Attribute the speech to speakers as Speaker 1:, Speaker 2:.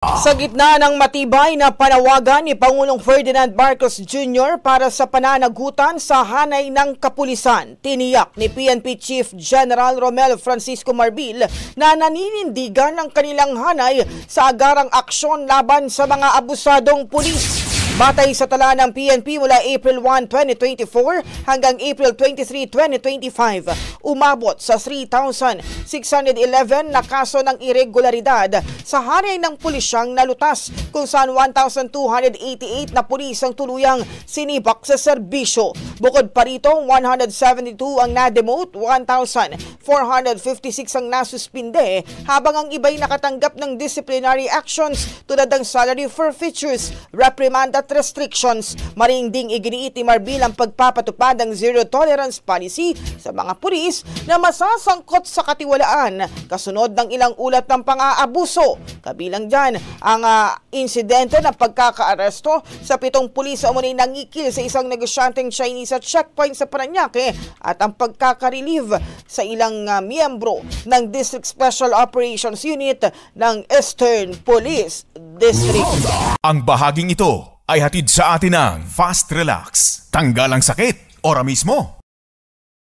Speaker 1: Sa gitna ng matibay na panawagan ni Pangulong Ferdinand Marcos Jr. para sa pananagutan sa hanay ng kapulisan, tiniyak ni PNP Chief General Romel Francisco Marbil na naninindigan ang kanilang hanay sa agarang aksyon laban sa mga abusadong pulis. Batay sa tala ng PNP mula April 1, 2024 hanggang April 23, 2025, umabot sa 3,611 na kaso ng irregularidad sa hanay ng pulisyang nalutas, kung saan 1,288 na pulis ang tuluyang sinibak sa serbisyo. Bukod pa rito, 172 ang na-demote, 1,456 ang nasuspinde, habang ang iba'y nakatanggap ng disciplinary actions tulad ng salary forfeitures, reprimand at restrictions. Maring iginiit ni Marbil ang pagpapatupad ng zero tolerance policy sa mga pulis na masasangkot sa katiwalaan kasunod ng ilang ulat ng pang-aabuso. Kabilang dyan ang insidente ng pagkakaaresto sa 7 pulis sa umunay nangikil sa isang negosyanteng Chinese at checkpoint sa Parañaque at ang pagkaka-relieve sa ilang miyembro ng District Special Operations Unit ng Eastern Police District.
Speaker 2: Ang bahaging ito ay hatid sa atin ng Fast Relax. Tanggal ang sakit, ora mismo.